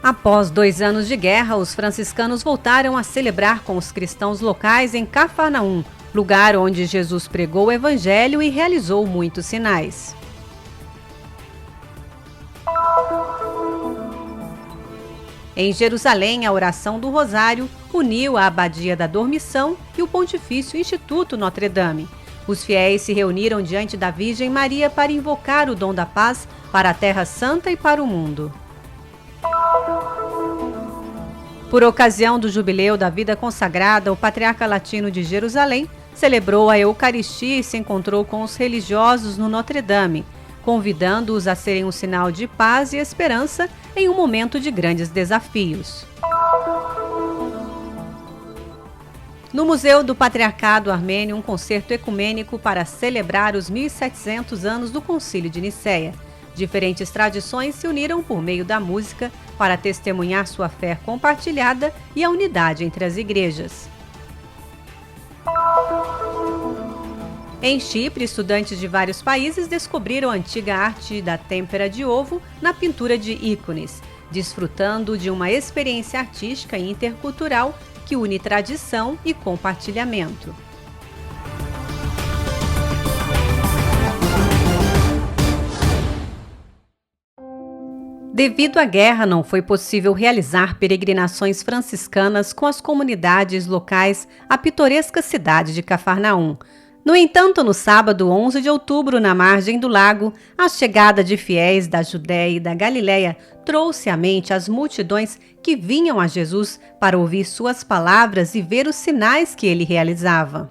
Após 2 anos de guerra, os franciscanos voltaram a celebrar com os cristãos locais em Cafarnaum, lugar onde Jesus pregou o evangelho e realizou muitos sinais. Em Jerusalém, a oração do Rosário uniu a Abadia da Dormição e o Pontifício Instituto Notre Dame. Os fiéis se reuniram diante da Virgem Maria para invocar o dom da paz para a Terra Santa e para o mundo. Por ocasião do Jubileu da Vida Consagrada, o Patriarca Latino de Jerusalém celebrou a Eucaristia e se encontrou com os religiosos no Notre Dame, convidando-os a serem um sinal de paz e esperança em um momento de grandes desafios. No Museu do Patriarcado Armênio, um concerto ecumênico para celebrar os 1700 anos do Concílio de Nicéia. Diferentes tradições se uniram por meio da música para testemunhar sua fé compartilhada e a unidade entre as igrejas. Em Chipre, estudantes de vários países descobriram a antiga arte da têmpera de ovo na pintura de ícones, desfrutando de uma experiência artística e intercultural que une tradição e compartilhamento. Devido à guerra, não foi possível realizar peregrinações franciscanas com as comunidades locais à pitoresca cidade de Cafarnaum. No entanto, no sábado 11 de outubro, na margem do lago, a chegada de fiéis da Judéia e da Galiléia trouxe à mente as multidões que vinham a Jesus para ouvir suas palavras e ver os sinais que ele realizava.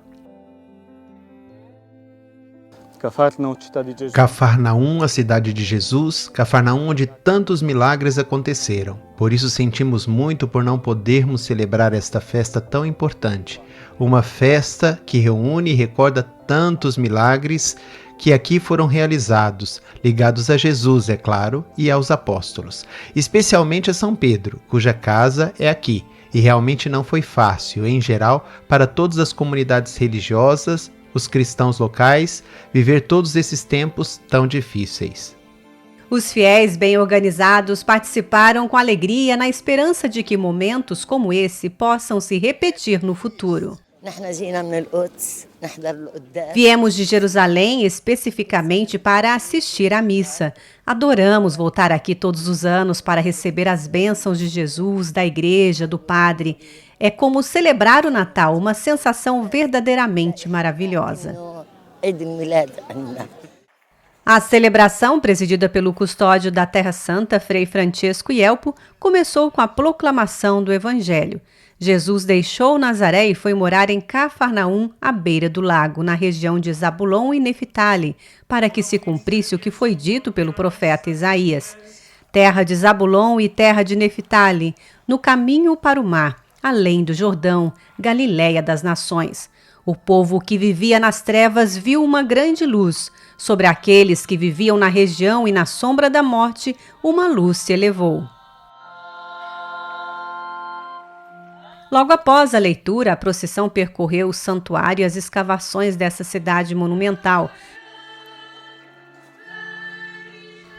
Cafarnaum, a cidade de Jesus, Cafarnaum onde tantos milagres aconteceram. Por isso sentimos muito por não podermos celebrar esta festa tão importante. Uma festa que reúne e recorda tantos milagres que aqui foram realizados, ligados a Jesus, é claro, e aos apóstolos. Especialmente a São Pedro, cuja casa é aqui. E realmente não foi fácil, em geral, para todas as comunidades religiosas, os cristãos locais, viver todos esses tempos tão difíceis. Os fiéis bem organizados participaram com alegria na esperança de que momentos como esse possam se repetir no futuro. Viemos de Jerusalém especificamente para assistir à missa. Adoramos voltar aqui todos os anos para receber as bênçãos de Jesus, da igreja, do Padre. É como celebrar o Natal, uma sensação verdadeiramente maravilhosa. A celebração, presidida pelo custódio da Terra Santa, Frei Francesco Ielpo, começou com a proclamação do Evangelho. Jesus deixou Nazaré e foi morar em Cafarnaum, à beira do lago, na região de Zabulon e Neftali, para que se cumprisse o que foi dito pelo profeta Isaías. Terra de Zabulon e terra de Neftali, no caminho para o mar, além do Jordão, Galiléia das nações. O povo que vivia nas trevas viu uma grande luz. Sobre aqueles que viviam na região e na sombra da morte, uma luz se elevou. Logo após a leitura, a procissão percorreu o santuário e as escavações dessa cidade monumental.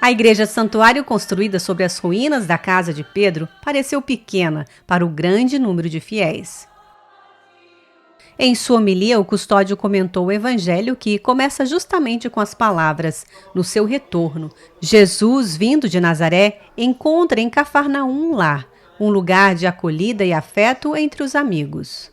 A igreja santuário, construída sobre as ruínas da casa de Pedro, pareceu pequena para o grande número de fiéis. Em sua homilia, o custódio comentou o evangelho que começa justamente com as palavras: no seu retorno, Jesus, vindo de Nazaré, encontra em Cafarnaum um lar, um lugar de acolhida e afeto entre os amigos.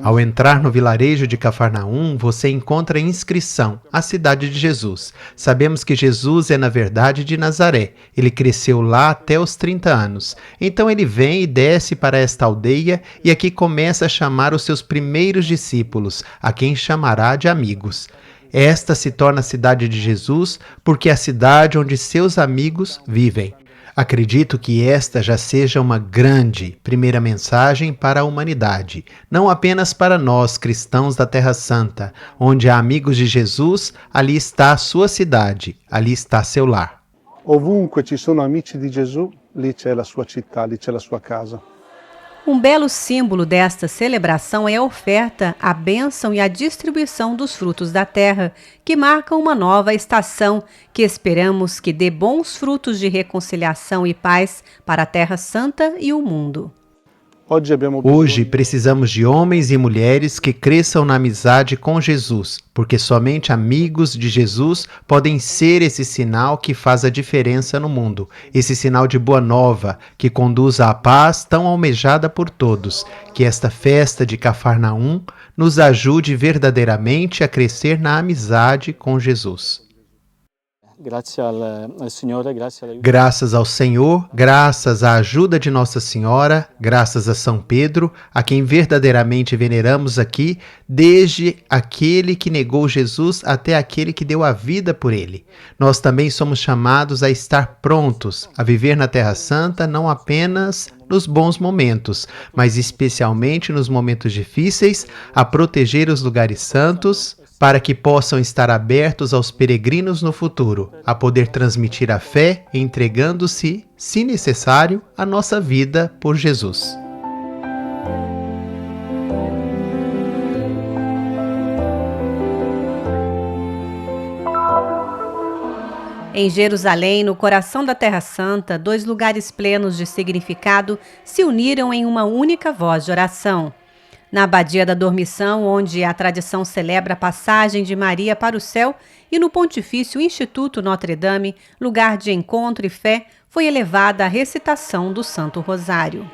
Ao entrar no vilarejo de Cafarnaum, você encontra a inscrição, a cidade de Jesus. Sabemos que Jesus é, na verdade, de Nazaré. Ele cresceu lá até os 30 anos. Então ele vem e desce para esta aldeia e aqui começa a chamar os seus primeiros discípulos, a quem chamará de amigos. Esta se torna a cidade de Jesus porque é a cidade onde seus amigos vivem. Acredito que esta já seja uma grande primeira mensagem para a humanidade, não apenas para nós cristãos da Terra Santa, onde há amigos de Jesus, ali está a sua cidade, ali está seu lar. Ovunque ci sono amici di Gesù, lì c'è la sua città, lì c'è la sua casa. Um belo símbolo desta celebração é a oferta, a bênção e a distribuição dos frutos da terra, que marcam uma nova estação que esperamos que dê bons frutos de reconciliação e paz para a Terra Santa e o mundo. Hoje precisamos de homens e mulheres que cresçam na amizade com Jesus, porque somente amigos de Jesus podem ser esse sinal que faz a diferença no mundo, esse sinal de boa nova que conduz à paz tão almejada por todos. Que esta festa de Cafarnaum nos ajude verdadeiramente a crescer na amizade com Jesus. Graças ao Senhor, graças à ajuda de Nossa Senhora, graças a São Pedro, a quem verdadeiramente veneramos aqui, desde aquele que negou Jesus até aquele que deu a vida por ele. Nós também somos chamados a estar prontos, a viver na Terra Santa não apenas nos bons momentos, mas especialmente nos momentos difíceis, a proteger os lugares santos, para que possam estar abertos aos peregrinos no futuro, a poder transmitir a fé, entregando-se, se necessário, a nossa vida por Jesus. Em Jerusalém, no coração da Terra Santa, dois lugares plenos de significado se uniram em uma única voz de oração. Na Abadia da Dormição, onde a tradição celebra a passagem de Maria para o céu, e no Pontifício Instituto Notre Dame, lugar de encontro e fé, foi elevada a recitação do Santo Rosário.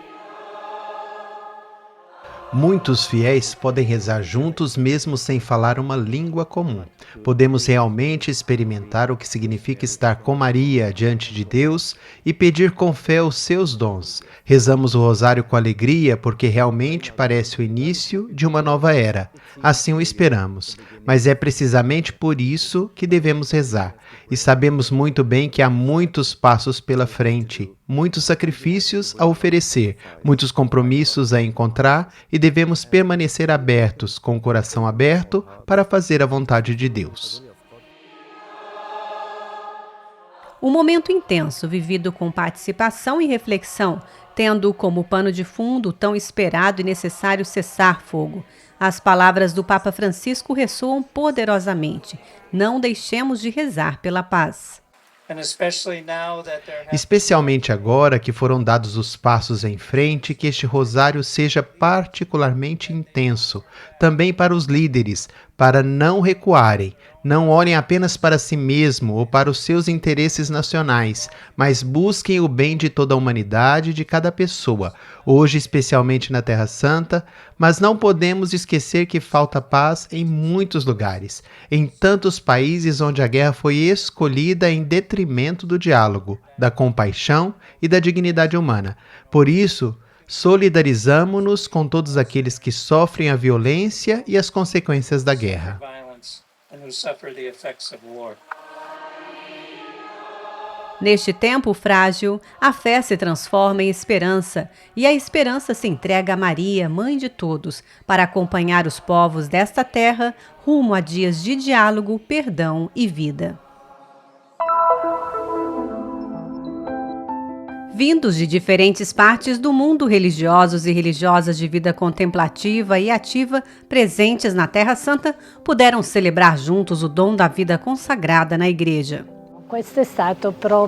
Muitos fiéis podem rezar juntos mesmo sem falar uma língua comum. Podemos realmente experimentar o que significa estar com Maria diante de Deus e pedir com fé os seus dons. Rezamos o rosário com alegria porque realmente parece o início de uma nova era. Assim o esperamos. Mas é precisamente por isso que devemos rezar. E sabemos muito bem que há muitos passos pela frente, muitos sacrifícios a oferecer, muitos compromissos a encontrar e devemos permanecer abertos, com o coração aberto, para fazer a vontade de Deus. Um momento intenso, vivido com participação e reflexão, tendo como pano de fundo o tão esperado e necessário cessar-fogo. As palavras do Papa Francisco ressoam poderosamente. Não deixemos de rezar pela paz. Especialmente agora que foram dados os passos em frente, que este rosário seja particularmente intenso, também para os líderes, para não recuarem, não olhem apenas para si mesmo ou para os seus interesses nacionais, mas busquem o bem de toda a humanidade e de cada pessoa, hoje especialmente na Terra Santa, mas não podemos esquecer que falta paz em muitos lugares, em tantos países onde a guerra foi escolhida em detrimento do diálogo, da compaixão e da dignidade humana. Por isso, solidarizamo-nos com todos aqueles que sofrem a violência e as consequências da guerra. Neste tempo frágil, a fé se transforma em esperança, e a esperança se entrega a Maria, Mãe de todos, para acompanhar os povos desta terra rumo a dias de diálogo, perdão e vida. Vindos de diferentes partes do mundo, religiosos e religiosas de vida contemplativa e ativa, presentes na Terra Santa, puderam celebrar juntos o dom da vida consagrada na Igreja.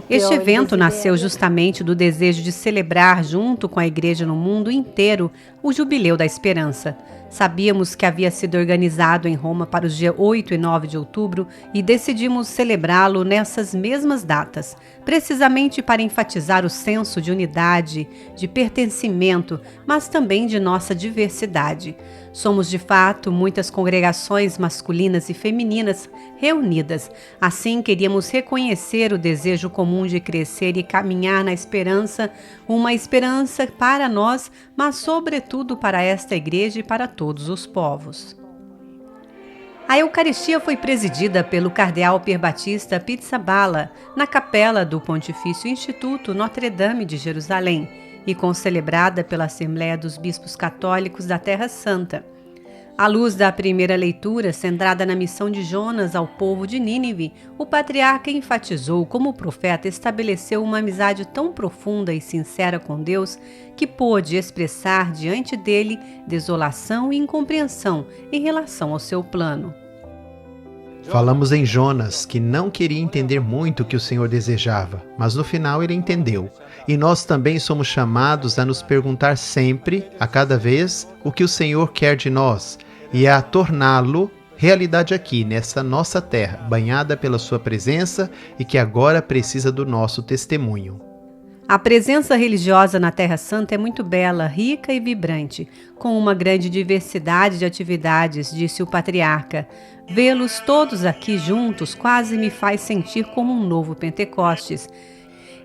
Este evento nasceu justamente do desejo de celebrar junto com a Igreja no mundo inteiro o Jubileu da Esperança. Sabíamos que havia sido organizado em Roma para os dias 8 e 9 de outubro e decidimos celebrá-lo nessas mesmas datas, precisamente para enfatizar o senso de unidade, de pertencimento, mas também de nossa diversidade. Somos, de fato, muitas congregações masculinas e femininas reunidas. Assim, queríamos reconhecer o desejo comum de crescer e caminhar na esperança, uma esperança para nós, mas sobretudo para esta Igreja e para todos os povos. A Eucaristia foi presidida pelo cardeal Pierbatista Pizzaballa, na capela do Pontifício Instituto Notre Dame de Jerusalém, e concelebrada pela Assembleia dos Bispos Católicos da Terra Santa. À luz da primeira leitura, centrada na missão de Jonas ao povo de Nínive, o patriarca enfatizou como o profeta estabeleceu uma amizade tão profunda e sincera com Deus que pôde expressar diante dele desolação e incompreensão em relação ao seu plano. Falamos em Jonas, que não queria entender muito o que o Senhor desejava, mas no final ele entendeu. E nós também somos chamados a nos perguntar sempre, a cada vez, o que o Senhor quer de nós, e a torná-lo realidade aqui, nessa nossa terra, banhada pela sua presença e que agora precisa do nosso testemunho. A presença religiosa na Terra Santa é muito bela, rica e vibrante, com uma grande diversidade de atividades, disse o patriarca. Vê-los todos aqui juntos quase me faz sentir como um novo Pentecostes.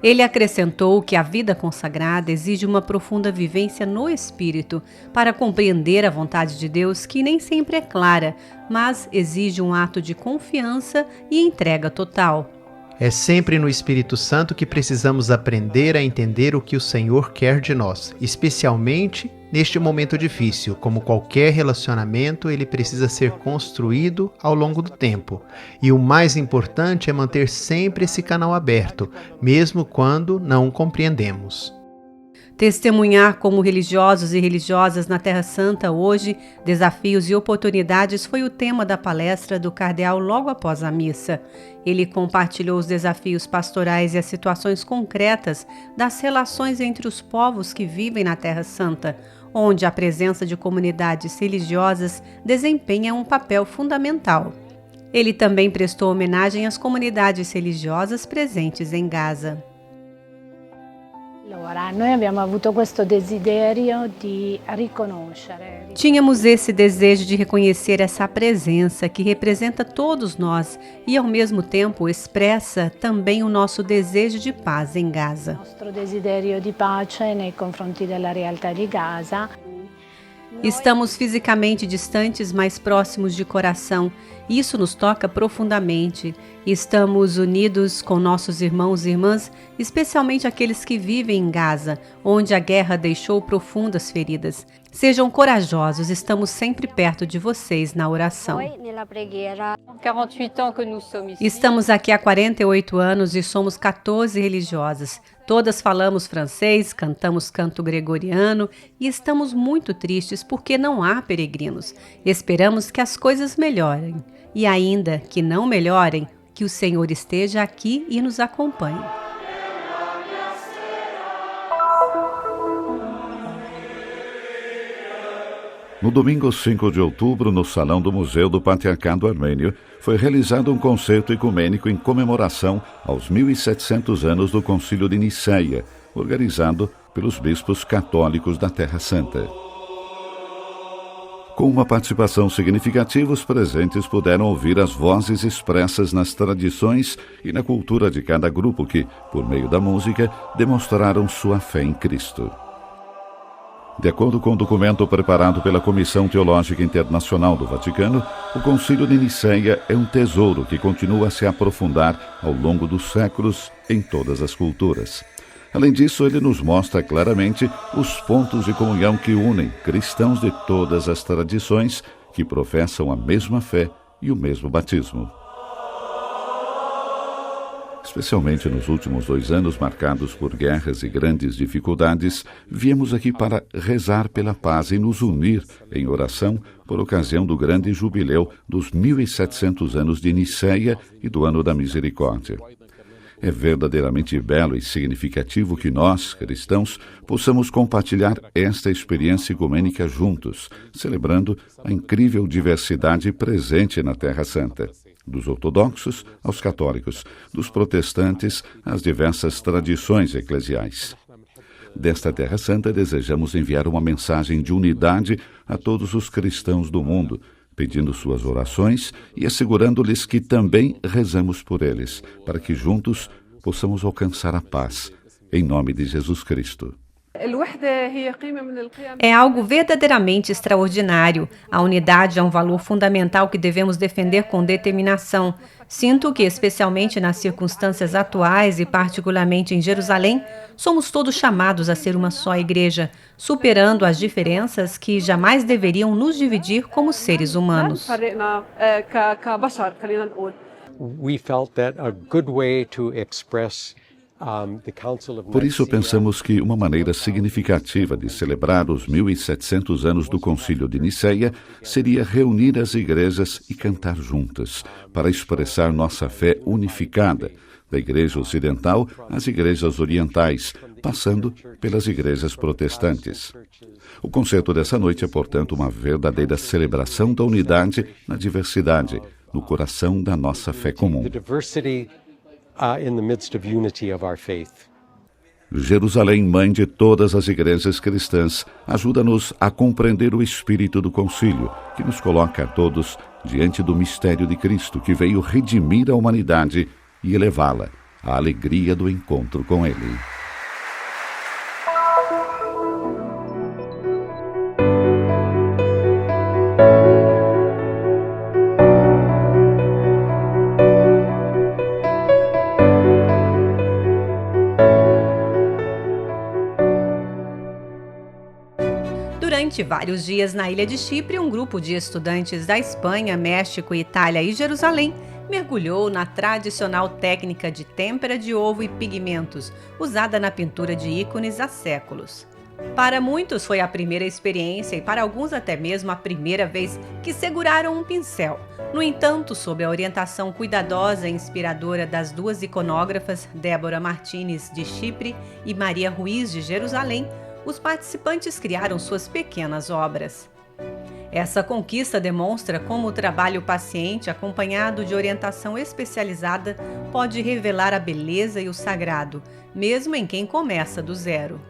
Ele acrescentou que a vida consagrada exige uma profunda vivência no Espírito para compreender a vontade de Deus, que nem sempre é clara, mas exige um ato de confiança e entrega total. É sempre no Espírito Santo que precisamos aprender a entender o que o Senhor quer de nós, especialmente neste momento difícil. Como qualquer relacionamento, ele precisa ser construído ao longo do tempo. E o mais importante é manter sempre esse canal aberto, mesmo quando não o compreendemos. Testemunhar como religiosos e religiosas na Terra Santa hoje, desafios e oportunidades foi o tema da palestra do cardeal logo após a missa. Ele compartilhou os desafios pastorais e as situações concretas das relações entre os povos que vivem na Terra Santa, onde a presença de comunidades religiosas desempenha um papel fundamental. Ele também prestou homenagem às comunidades religiosas presentes em Gaza. Tínhamos esse desejo de reconhecer essa presença que representa todos nós e, ao mesmo tempo, expressa também o nosso desejo de paz em Gaza. Estamos fisicamente distantes, mas próximos de coração. Isso nos toca profundamente. Estamos unidos com nossos irmãos e irmãs, especialmente aqueles que vivem em Gaza, onde a guerra deixou profundas feridas. Sejam corajosos, estamos sempre perto de vocês na oração. Estamos aqui há 48 anos e somos 14 religiosas. Todas falamos francês, cantamos canto gregoriano e estamos muito tristes porque não há peregrinos. Esperamos que as coisas melhorem. E ainda que não melhorem, que o Senhor esteja aqui e nos acompanhe. No domingo 5 de outubro, no Salão do Museu do Patriarcado Armênio, foi realizado um concerto ecumênico em comemoração aos 1700 anos do Concílio de Niceia, organizado pelos bispos católicos da Terra Santa. Com uma participação significativa, os presentes puderam ouvir as vozes expressas nas tradições e na cultura de cada grupo que, por meio da música, demonstraram sua fé em Cristo. De acordo com o documento preparado pela Comissão Teológica Internacional do Vaticano, o Concílio de Niceia é um tesouro que continua a se aprofundar ao longo dos séculos em todas as culturas. Além disso, ele nos mostra claramente os pontos de comunhão que unem cristãos de todas as tradições que professam a mesma fé e o mesmo batismo. Especialmente nos últimos 2 anos marcados por guerras e grandes dificuldades, viemos aqui para rezar pela paz e nos unir em oração por ocasião do grande jubileu dos 1700 anos de Niceia e do Ano da Misericórdia. É verdadeiramente belo e significativo que nós, cristãos, possamos compartilhar esta experiência ecumênica juntos, celebrando a incrível diversidade presente na Terra Santa. Dos ortodoxos aos católicos, dos protestantes às diversas tradições eclesiais. Desta Terra Santa, desejamos enviar uma mensagem de unidade a todos os cristãos do mundo, pedindo suas orações e assegurando-lhes que também rezamos por eles, para que juntos possamos alcançar a paz, em nome de Jesus Cristo. É algo verdadeiramente extraordinário. A unidade é um valor fundamental que devemos defender com determinação. Sinto que, especialmente nas circunstâncias atuais e particularmente em Jerusalém, somos todos chamados a ser uma só igreja, superando as diferenças que jamais deveriam nos dividir como seres humanos. We felt that a good way to express Por isso, pensamos que uma maneira significativa de celebrar os 1700 anos do Concílio de Nicéia seria reunir as igrejas e cantar juntas, para expressar nossa fé unificada, da Igreja Ocidental às igrejas orientais, passando pelas igrejas protestantes. O concerto dessa noite é, portanto, uma verdadeira celebração da unidade na diversidade, no coração da nossa fé comum. In the midst of unity of our faith. Jerusalém, mãe de todas as igrejas cristãs, ajuda-nos a compreender o espírito do concílio, que nos coloca a todos diante do mistério de Cristo, que veio redimir a humanidade e elevá-la à alegria do encontro com Ele. Durante vários dias na ilha de Chipre, um grupo de estudantes da Espanha, México, Itália e Jerusalém mergulhou na tradicional técnica de têmpera de ovo e pigmentos, usada na pintura de ícones há séculos. Para muitos foi a primeira experiência e para alguns até mesmo a primeira vez que seguraram um pincel. No entanto, sob a orientação cuidadosa e inspiradora das duas iconógrafas, Débora Martínez, de Chipre, e Maria Ruiz, de Jerusalém, os participantes criaram suas pequenas obras. Essa conquista demonstra como o trabalho paciente, acompanhado de orientação especializada, pode revelar a beleza e o sagrado, mesmo em quem começa do zero.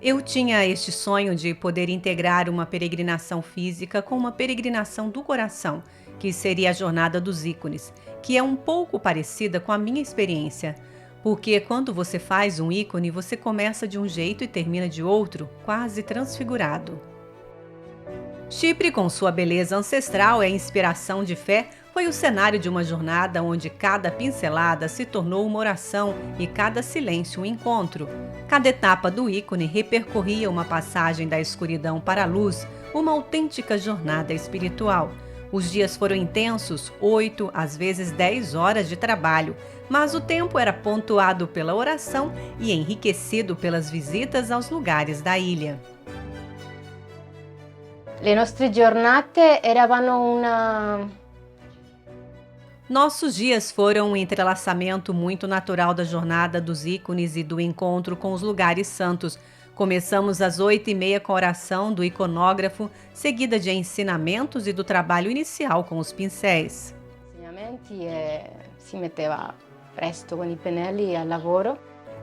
Eu tinha este sonho de poder integrar uma peregrinação física com uma peregrinação do coração, que seria a Jornada dos Ícones, que é um pouco parecida com a minha experiência. Porque quando você faz um ícone, você começa de um jeito e termina de outro, quase transfigurado. Chipre, com sua beleza ancestral e inspiração de fé, foi o cenário de uma jornada onde cada pincelada se tornou uma oração e cada silêncio um encontro. Cada etapa do ícone repercorria uma passagem da escuridão para a luz, uma autêntica jornada espiritual. Os dias foram intensos, 8, às vezes 10 horas de trabalho, mas o tempo era pontuado pela oração e enriquecido pelas visitas aos lugares da ilha. Le nostre giornate eravano una... Nossos dias foram um entrelaçamento muito natural da jornada dos ícones e do encontro com os lugares santos. Começamos às 8h30 com a oração do iconógrafo, seguida de ensinamentos e do trabalho inicial com os pincéis. Si metteva presto con i pennelli al lavoro.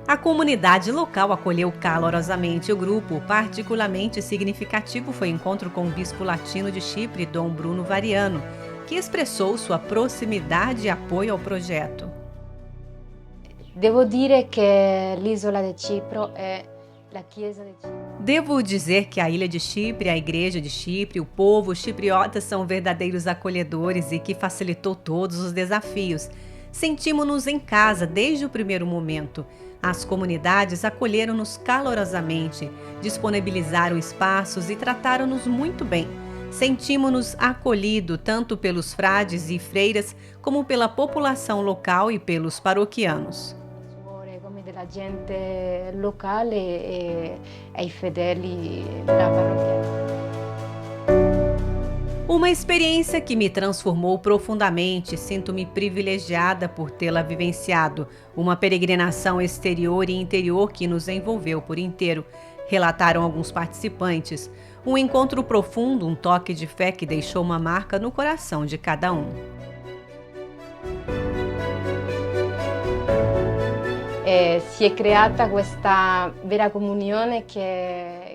A comunidade local acolheu calorosamente o grupo. Particularmente significativo foi o encontro com o bispo latino de Chipre, Dom Bruno Variano, que expressou sua proximidade e apoio ao projeto. Devo dire che l'isola di Cipro è la chiesa di Cipro. Devo dizer que a ilha de Chipre, a igreja de Chipre, o povo chipriota são verdadeiros acolhedores e que facilitou todos os desafios. Sentimos-nos em casa desde o primeiro momento. As comunidades acolheram-nos calorosamente, disponibilizaram espaços e trataram-nos muito bem. Sentimos-nos acolhidos tanto pelos frades e freiras como pela população local e pelos paroquianos. Della gente locale e ai fedeli da parrocchia. Uma experiência que me transformou profundamente. Sinto-me privilegiada por tê-la vivenciado. Uma peregrinação exterior e interior que nos envolveu por inteiro, relataram alguns participantes. Um encontro profundo, um toque de fé que deixou uma marca no coração de cada um. Si è creata questa vera comunione che è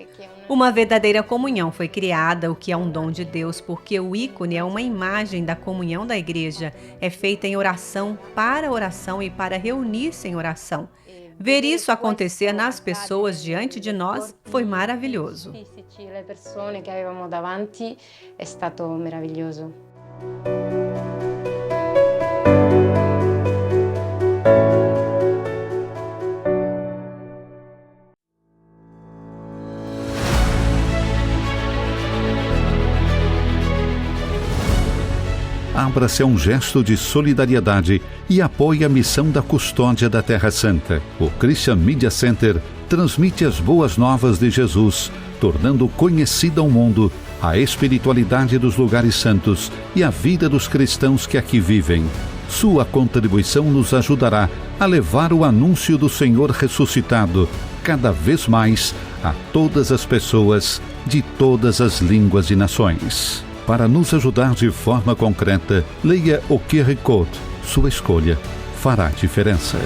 Uma verdadeira comunhão foi criada, o que é um dom de Deus, porque o ícone é uma imagem da comunhão da igreja. É feita em oração, para oração e para reunir-se em oração. Ver isso acontecer nas pessoas diante de nós foi maravilhoso. Le persone che avevamo davanti è stato meraviglioso. Abra-se a um gesto de solidariedade e apoie a missão da custódia da Terra Santa. O Christian Media Center transmite as boas novas de Jesus, tornando conhecida ao mundo a espiritualidade dos lugares santos e a vida dos cristãos que aqui vivem. Sua contribuição nos ajudará a levar o anúncio do Senhor ressuscitado cada vez mais a todas as pessoas de todas as línguas e nações. Para nos ajudar de forma concreta, leia o QR Code. Sua escolha fará diferença.